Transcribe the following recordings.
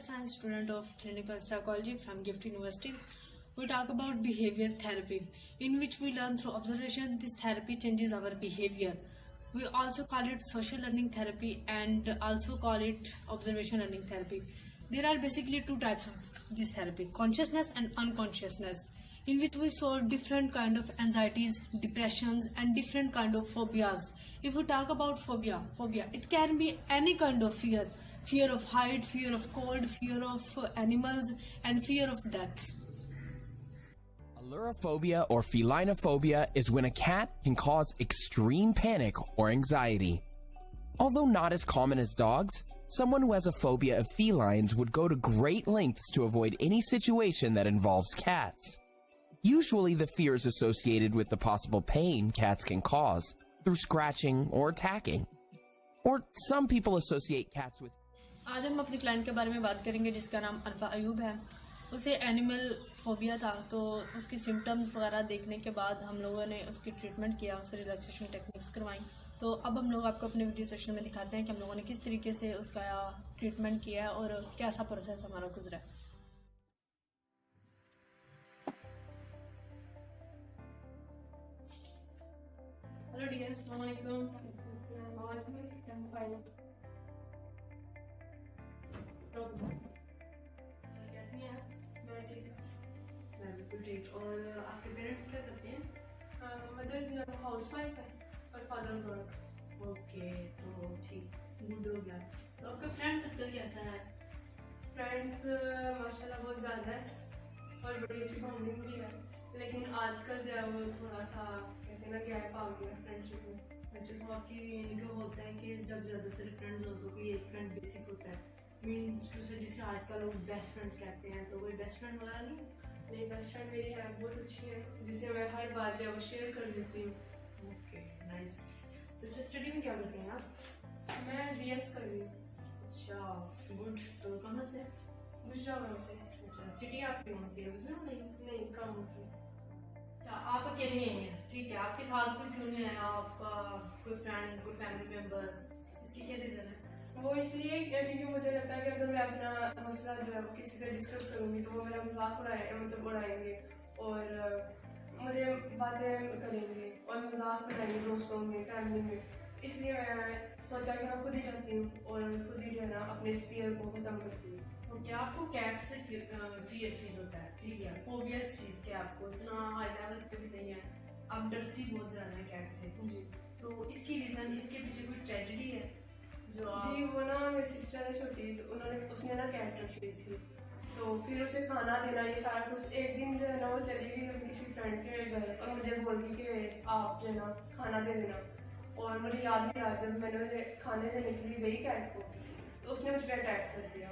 Science student of clinical psychology from Gift University. We talk about behavior therapy, in which we learn through observation. This therapy changes our behavior. We also call it social learning therapy and also call it observation learning therapy. There are basically two types of this therapy: consciousness and unconsciousness, in which we solve different kind of anxieties, depressions, and different kind of phobias. If we talk about phobia, it can be any kind of fear. Fear of height, fear of cold, fear of animals, and fear of death. Ailurophobia or felinophobia is when a cat can cause extreme panic or anxiety. Although not as common as dogs, someone who has a phobia of felines would go to great lengths to avoid any situation that involves cats. Usually the fear is associated with the possible pain cats can cause through scratching or attacking. Or some people associate cats with. आज हम अपने client के बारे में बात करेंगे जिसका नाम अल्फा अयूब है। उसे एनिमल फोबिया था, तो उसकी सिम्टम्स वगैरह देखने के बाद हम लोगों ने उसकी ट्रीटमेंट किया, उसे रिलैक्सेशन टेक्निक्स करवाई। तो अब हम लोग आपको अपने वीडियो सेशन में दिखाते हैं कि हम लोगों ने किस तरीके से उसका ट्रीटमेंट किया है और कैसा प्रोसेस हमारा गुजरा है। हेलो डियर, अस्सलाम वालेकुम। कैसी हैं आप? मैं ठीक हूँ। मैं बिल्कुल ठीक। और आपके पेरेंट्स क्या करते हैं? मदर हाउसवाइफ है और फादर वर्क। ओके, तो ठीक, गुड हो गया। तो आपका फ्रेंड सर्कल कैसा है? फ्रेंड्स माशाल्लाह बहुत ज़्यादा है और बड़ी अच्छी बॉन्डिंग भी है, लेकिन आजकल जो है वो थोड़ा सा कहते हैं ना गैप आ गया फ्रेंडशिप में। अच्छा, तो आपकी इनको होता है कि जब ज़्यादा सारे फ्रेंड्स हो तो कोई एक फ्रेंड बेसिक होता है, मीन्स टू से जिसे आजकल लोग बेस्ट फ्रेंड्स कहते हैं, तो कोई बेस्ट फ्रेंड वगैरह नहीं? बेस्ट फ्रेंड मेरी है, बहुत अच्छी है, जिसे मैं हर बात जो है वो शेयर कर देती हूँ। Okay, nice. तो अच्छा, स्टडी में क्या करते हैं आप? मैं BS कर रही हूँ। अच्छा, गुड। तो कहाँ से? गुजरात से। अच्छा, सिटी आपकी कौन सी है? गुजरात? नहीं, कम होती। अच्छा, आप अकेले हैं, ठीक है। आपके साथ कोई क्यों नहीं आया? आपका कोई फ्रेंड, कोई फैमिली मेम्बर? इसकी क्या रीज़न है? वो इसलिए क्योंकि मुझे लगता है कि अगर मैं अपना मसला जो है वो किसी से डिस्कस करूँगी तो वो मेरा मजाक उड़ाएंगे और मुझे बातें करेंगे और मजाक बनाएंगे दोस्तों में, फैमिली में। इसलिए मैं सोचा कि मैं खुद ही जाती हूँ और खुद ही जो है ना अपने इस फियर को ख़त्म करती हूँ। तो क्या आपको कैट से फियर फील होता है? ठीक है, फोबिया चीज़ के आपको इतना हाई लेवल पे भी नहीं है, आप डरती बहुत ज़्यादा है कैट से जी। तो इसकी रीज़न, इसके पीछे कोई ट्रेजेडी है जो जी? वो ना मेरी सिस्टर है छोटी, तो उसने ना कैट रखी हुई थी, तो फिर उसे खाना देना ये सारा कुछ। एक दिन जो है ना वो चली गई किसी फ्रेंड के घर और मुझे बोल दी कि आप जो है ना खाना दे देना, और मुझे याद नहीं रहा जब मैंने उसे खाने देने के लिए गई कैट को तो उसने मुझे अटैक कर दिया।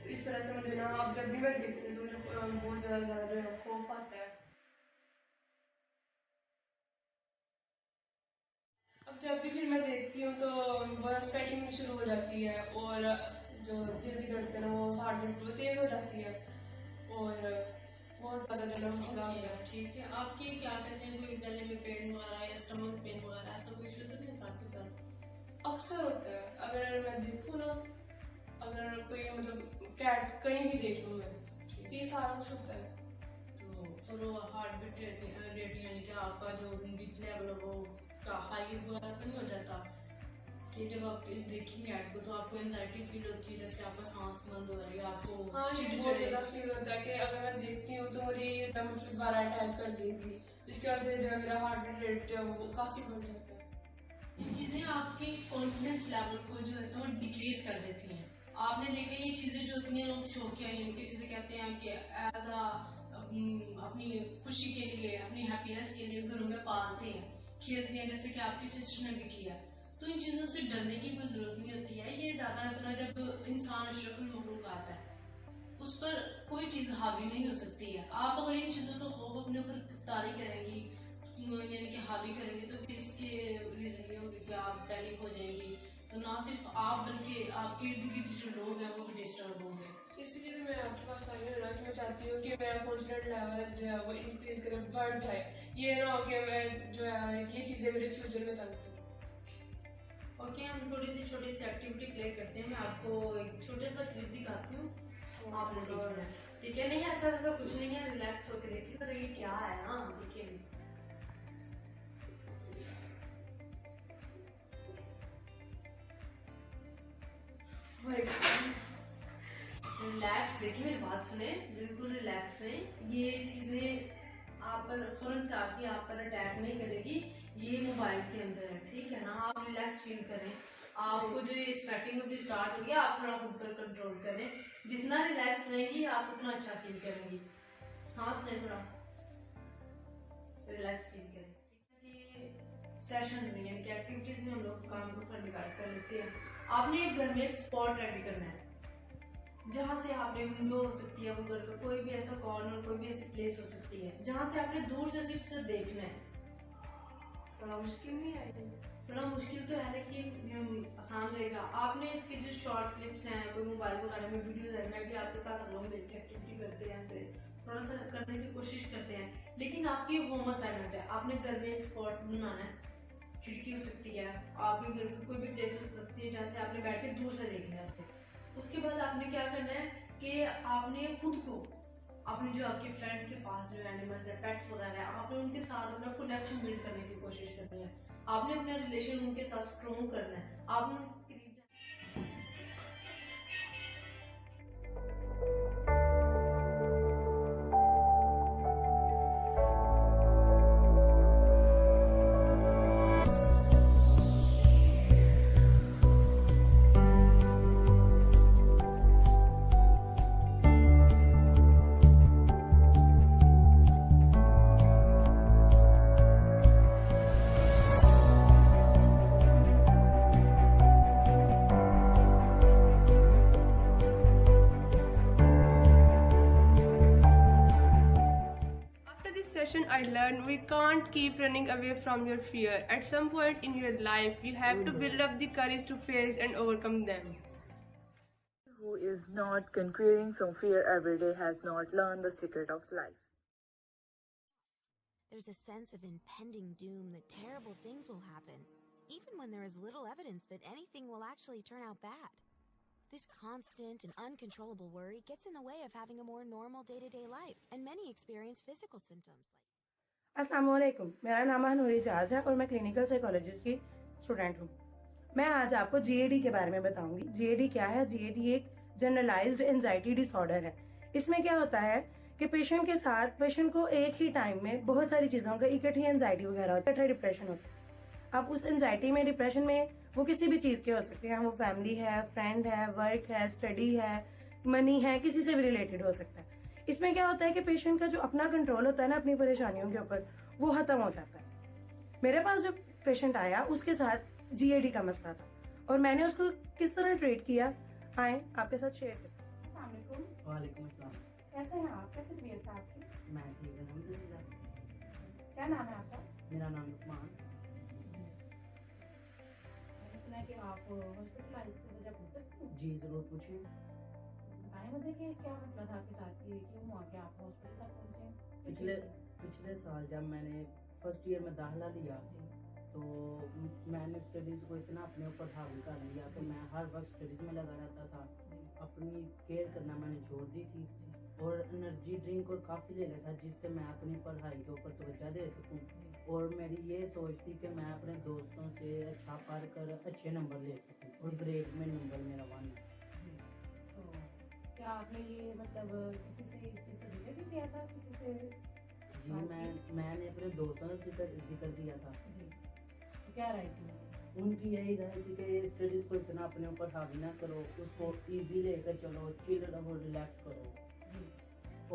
तो इस तरह से मुझे ना अब जब भी मैं देखती हूँ तो मुझे बहुत ज़्यादा जो है खौफ आता है। अब जब भी फिर मैं देखती हूँ तो बहुत स्वेटिंग शुरू हो जाती है और जो दिल की धड़कन है वो हार्ट बीट वो तेज़ हो जाती है और बहुत ज़्यादा जो है मसला हो गया। ठीक है, आपकी क्या कहते हैं, कोई गले में पेन वगैरह या स्टमक पेन वगैरह ऐसा कोई इशू तो नहीं था आपके साथ? अक्सर होता है, अगर मैं देखूँ ना, अगर कोई मतलब कैट कहीं भी देख लूँ मैं तो ये सारा कुछ होता है। तो और वो हार्ट बीट रेट यानी कि आपका जो बीट लेवल है वो का हाई वगैरह तो नहीं हो जाता कि जब आप देखेंगे ऐड को तो आपको एंजाइटी फील होती है, जैसे आपका सांस बंद हो रही है, आपको बहुत ज़्यादा फील होता है कि अगर मैं देखती हूँ तो मुझे एकदम दोबारा अटैक कर देगी, जिसकी वजह से जो है मेरा हार्ट रेट जो है वो काफ़ी बढ़ जाता है। ये चीज़ें आपके कॉन्फिडेंस लेवल को जो है वो डिक्रीज कर देती हैं। आपने देखा ये चीज़ें जो होती हैं लोग शौकिया इनकी चीज़ें कहते हैं कि एज आ अपनी खुशी के लिए, अपनी हैप्पीनेस के लिए घरों में पालते हैं, खेलते हैं, जैसे कि आपकी सिस्टर ने भी किया। तो इन चीज़ों से डरने की कोई ज़रूरत नहीं होती है। ये ज़्यादा इतना जब इंसान अशरफुल मखलूक आता है उस पर कोई चीज़ हावी नहीं हो सकती है। आप अगर इन चीज़ों का खौफ अपने ऊपर तारी करेंगी यानी कि हावी करेंगे तो फिर इसके रीज़न ये होगी कि आप पैनिक हो जाएंगी। तो ना सिर्फ आप बल्कि आपके इर्द गिर्द जो लोग हैं वो भी डिस्टर्ब होंगे। इसलिए तो मैं आपके पास आई हूँ ना कि मैं चाहती हूँ कि मेरा कॉन्फिडेंट लेवल जो है वो इंक्रीज करे, बढ़ जाए। ये ना हो कि मैं जो है ये चीज़ें मेरे फ्यूचर में तंग करूँ। ओके, हम थोड़ी सी छोटी सी एक्टिविटी प्ले करते हैं। मैं आपको एक छोटा सा क्लिप दिखाती हूँ, आपने देखना है, ठीक है? नहीं ऐसा वैसा कुछ नहीं है, रिलैक्स होकर देखिए तो ये क्या है। हाँ देखिए, रिलैक्स देखिए, मेरी बात सुने, बिल्कुल रिलैक्स रहें। ये चीजें आप पर फौरन से आपकी आप पर अटैक नहीं करेगी, ये मोबाइल के अंदर है, ठीक है ना? आप रिलैक्स फील करें। आपको जो ये स्वेटिंग अभी स्टार्ट हो गया, आप थोड़ा खुद पर कंट्रोल करें। जितना रिलैक्स रहेंगी आप उतना अच्छा फील करेंगी। सांस लें, थोड़ा रिलैक्स फील करें। सेशन में यानी कि एक्टिविटीज में हम लोग काम को थोड़ा डिवाइड कर लेते हैं। आपने घर में एक स्पॉट रेडी करना है जहां से आपने विंडो हो सकती है, वो घर का कोई भी ऐसा कॉर्नर, कोई भी ऐसी प्लेस हो सकती है जहां से आपने दूर से सिर्फ से देखना है। थोड़ा मुश्किल नहीं है? थोड़ा मुश्किल तो है लेकिन आसान रहेगा। आपने इसके जो शॉर्ट क्लिप्स हैं, कोई मोबाइल वगैरह में वीडियोस है, मैं भी आपके साथ हम लोग मिलकर एक्टिविटी करते हैं, ऐसे थोड़ा सा करने की कोशिश करते हैं। लेकिन आपकी होम असाइनमेंट है, आपने घर में एक स्पॉट बनाना है। खिड़की हो सकती है, आपके घर की कोई भी प्लेस हो सकती है जहाँ से आपने बैठ के दूर से देखना है उसे। उसके बाद आपने क्या करना है कि आपने खुद को, आपने जो आपके फ्रेंड्स के पास जो एनिमल्स है, पेट्स वगैरह है, आपने उनके साथ अपना कनेक्शन बिल्ड करने की कोशिश करनी है। आपने अपना रिलेशन उनके साथ स्ट्रॉन्ग करना है। आपने I learned we can't keep running away from your fear. At some point in your life, you have to build up the courage to face and overcome them. Who is not conquering some fear every day has not learned the secret of life. There's a sense of impending doom that terrible things will happen, even when there is little evidence that anything will actually turn out bad. This constant and uncontrollable worry gets in the way of having a more normal day-to-day life, and many experience physical symptoms like अस्सलामुअलैकुम, मेरा नाम नूरी जाज है और मैं clinical psychologist की student हूँ। मैं आज आपको जीएडी के बारे में बताऊंगी। जीएडी क्या है? जीएडी एक जनरलाइज्ड एंजाइटी डिसऑर्डर है। इसमें क्या होता है कि पेशेंट को एक ही टाइम में बहुत सारी चीजों का इकट्ठी एंजाइटी वगैरह होता है, डिप्रेशन होता है। अब उस एंजाइटी में, डिप्रेशन में वो किसी भी चीज के हो सकते हैं, वो फैमिली है, फ्रेंड है, वर्क है, स्टडी है, मनी है, किसी से भी रिलेटेड हो सकता है। इसमें क्या होता है कि पेशेंट का जो अपना कंट्रोल होता है ना अपनी परेशानियों के ऊपर, वो खत्म हो जाता है। मेरे पास जो पेशेंट आया उसके साथ जीएडी का मसला था और मैंने उसको किस तरह ट्रीट किया, आए आपके साथ शेयर करते हैं। वालेकुम अस्सलाम। कैसे हैं आप? कैसे तबीयत है आपकी? मैं ठीक हूँ अल्हम्दुलिल्लाह। क्या नाम है आपका? मेरा नाम लुकमान। मैंने सुना है कि आप हॉस्पिटलाइज्ड थे, वजह पूछ सकती हूँ? जी जरूर पूछिए। बताएं मुझे कि क्या मसला था आपके साथ, ये क्यों हुआ कि आप हॉस्पिटल तक पहुंचे? पिछले साल जब मैंने फर्स्ट ईयर में दाखिला लिया तो मैंने स्टडीज़ को इतना अपने ऊपर हावी कर लिया तो मैं हर वक्त स्टडीज़ में लगा रहता था। अपनी केयर करना मैंने छोड़ दी थी और एनर्जी ड्रिंक और काफ़ी ले लेता जिससे मैं अपनी पढ़ाई के ऊपर तवज्जो दे सकूं। और मेरी ये सोच थी कि मैं अपने दोस्तों से अच्छा पढ़ कर अच्छे नंबर ले सकूं और ग्रेड में नंबर मेरा 1 है। तो क्या आपने ये मतलब किसी से इस चीज़ का जिक्र भी किया था, किसी से? जी मैंने अपने दोस्तों से जिक्र किया था। तो क्या राय थी उनकी? यही राय थी कि स्टडीज़ को इतना अपने ऊपर हावी ना करो, उसको इजी लेकर चलो, चिल रहो, रिलैक्स करो।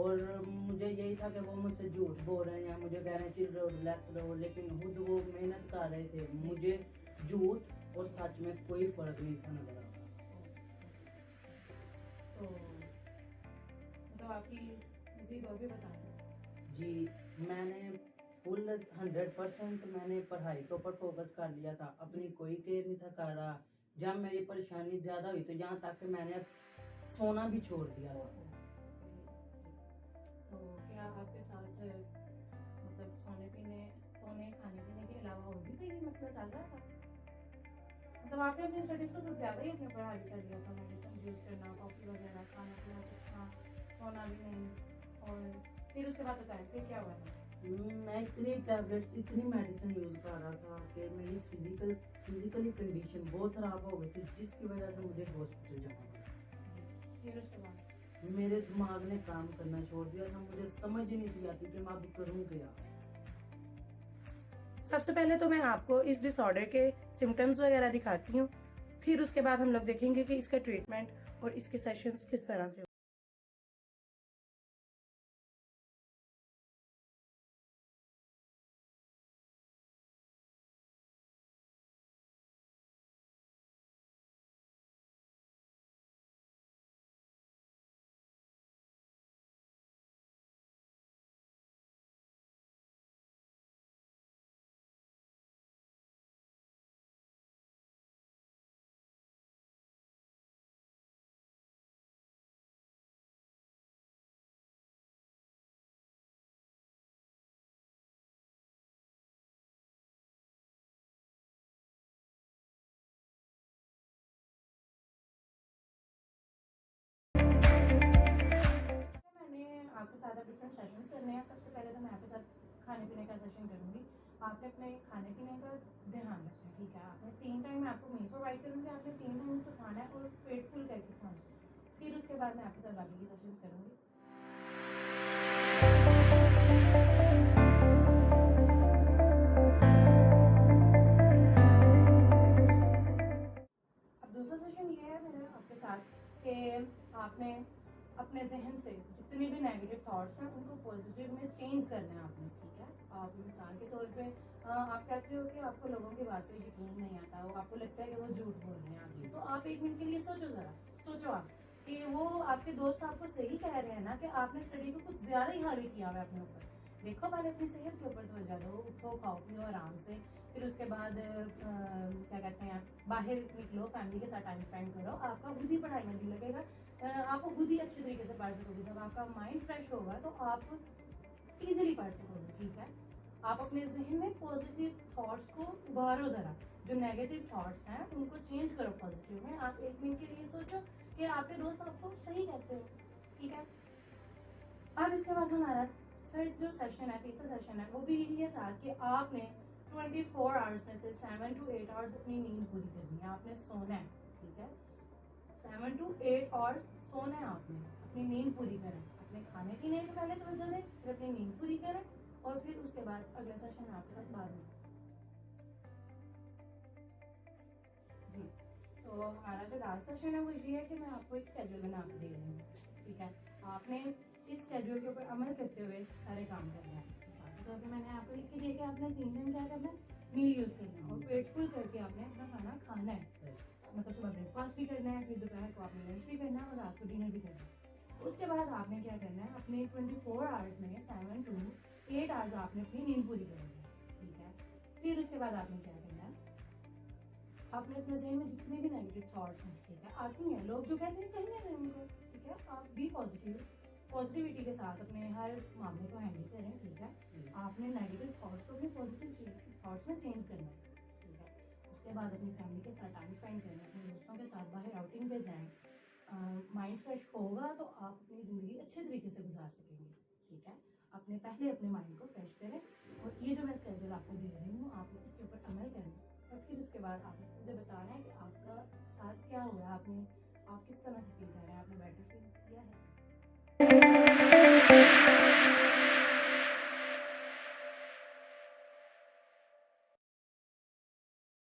और मुझे यही था कि वो मुझसे झूठ बोल रहे हैं, मुझे कह रहे हैं चिल रहो, रिलैक्स रहो, लेकिन खुद वो मेहनत कर रहे थे। मुझे झूठ और सच में कोई फर्क नहीं था नजर आता। तो मतलब आपकी मजीद और भी बता दें। जी, मैंने फुल 100% मैंने पढ़ाई के ऊपर फोकस कर लिया था, अपनी कोई केयर नहीं था कर रहा। जब मेरी परेशानी ज़्यादा हुई तो यहाँ तक कि मैंने सोना भी छोड़ दिया था। तो क्या आपके साथ मतलब सोने खाने पीने के अलावा और भी कोई मसला चल रहा था? मतलब आपने अपनी स्टडीज को कुछ ज़्यादा ही अपने ऊपर हावी कर लिया था, मेडिसिन यूज़ करना, कॉफ़ी वगैरह खाना पीना कुछ ना, सोना भी नहीं, और फिर उसके बाद बताएं फिर क्या हुआ था? मैं इतनी टैबलेट्स इतनी मेडिसिन यूज़ कर रहा था कि मेरी फिजिकली कंडीशन बहुत ख़राब हो गई थी, जिसकी वजह से मुझे हॉस्पिटल जाना पड़ा। फिर उसके बाद मेरे दिमाग ने काम करना छोड़ दिया था, मुझे समझ ही नहीं आती कि मैं अब करूँ क्या। सबसे पहले तो मैं आपको इस डिसऑर्डर के सिम्टम्स वगैरह दिखाती हूँ, फिर उसके बाद हम लोग देखेंगे कि इसका ट्रीटमेंट और इसके सेशंस किस तरह से। मैंने आपके साथ अब डिफरेंट सेशंस करने हैं। सबसे पहले तो मैं आपके साथ खाने पीने का सेशन करूँगी। आपने अपने खाने पीने का ध्यान रखना है, ठीक है? आपने 3 टाइम मैं आपको मील प्रोवाइड करूँगी, आपने 3 टाइम उसको खाना है और पेट फुल करके खाना है। फिर उसके बाद मैं आपके साथ बाकी की सेशंस करूँगी। अब दूसरा सेशन ये है मेरा आपके साथ कि आपने अपने जहन से जितने भी नेगेटिव थॉट्स हैं उनको पॉजिटिव में चेंज करना है आपने, ठीक है? आप मिसाल के तौर पे आप कहते हो कि आपको लोगों की बात पे यकीन नहीं आता, वो आपको लगता है कि वो झूठ बोल रहे हैं आपसे, तो आप 1 मिनट के लिए सोचो आप कि वो आपके दोस्त आपको सही कह रहे हैं ना कि आपने स्टडी को कुछ ज़्यादा ही हावी किया हुआ है अपने ऊपर। देखो पहले अपनी सेहत के ऊपर तवज्जो दो, उठो खाओ पियो आराम से, फिर उसके बाद क्या कहते हैं बाहर निकलो, फैमिली के साथ टाइम स्पेंड करो, आपका खुद ही पढ़ाई में दिल लगेगा, आपको खुद ही अच्छे तरीके से पढ़ सकोगे। जब आपका माइंड फ्रेश होगा तो आप इजीली पढ़ सकोगे, ठीक है? आप अपने जहन में पॉजिटिव थॉट्स को उभारो ज़रा, जो नेगेटिव थॉट्स हैं उनको चेंज करो पॉजिटिव में। आप 1 मिनट के लिए सोचो कि आपके दोस्त आपको सही कहते हो, ठीक है? अब इसके बाद हमारा थर्ड जो सेशन है, तीसरा सेशन है, वो भी यही है साथ कि आपने 24 आवर्स में से 7 to 8 आवर्स अपनी नींद पूरी करनी है, आपने सोना है, ठीक है? 7 to 8 आवर्स सोना है आपने, अपनी नींद पूरी करें, अपने खाने पीने के पहले तवज्जो दें, फिर अपनी नींद पूरी करें, और फिर उसके बाद अगला सेशन आपके साथ बाद में। जी, तो हमारा जो लास्ट सेशन है वो ये है कि मैं आपको एक स्केड्यूल बना के दे रही हूँ, ठीक है? आपने इस स्केड्यूल के ऊपर अमल करते हुए सारे काम करना है। तो अभी मैंने आपको लिख के दिया कि आपने 3 दिन क्या करना है, मील यूज़ करना है और पेट फुल करके आपने अपना खाना खाना है। मतलब सुबह ब्रेकफास्ट भी करना है, फिर दोपहर को आपने लंच भी करना है और रात को डिनर भी करना है। उसके बाद आपने क्या करना है, अपने 24 आवर्स में 7 to 8 आवर्स आपने अपनी नींद पूरी करनी है, ठीक है? फिर उसके बाद आपने क्या करना है, आपने अपने जहन में जितने भी नेगेटिव थॉट्स हैं, ठीक है, आती हैं, लोग जो कहते हैं कहीं ना कहीं उनको, ठीक है? आप बी पॉजिटिविटी के साथ अपने हर मामले को हैंडल करें, ठीक है? आपने नेगेटिव थॉट्स को अपने पॉजिटिव थॉट्स में चेंज करना है, ठीक है? उसके बाद अपनी फैमिली के साथ टाइम स्पेंड करें, अपने दोस्तों के साथ बाहर आउटिंग पे जाएं। माइंड फ्रेश होगा तो आप अपनी ज़िंदगी अच्छे तरीके से गुजार सकेंगे, ठीक है? अपने पहले अपने माइंड को फ्रेश करें और ये जो मैं स्केड्यूल आपको दे रही हूँ, आपने इसके ऊपर अमल करें और फिर उसके बाद आपने मुझे बताना है कि आपका साथ क्या हुआ, आप किस तरह से फील कर रहे हैं, आपने बेटर फील किया है?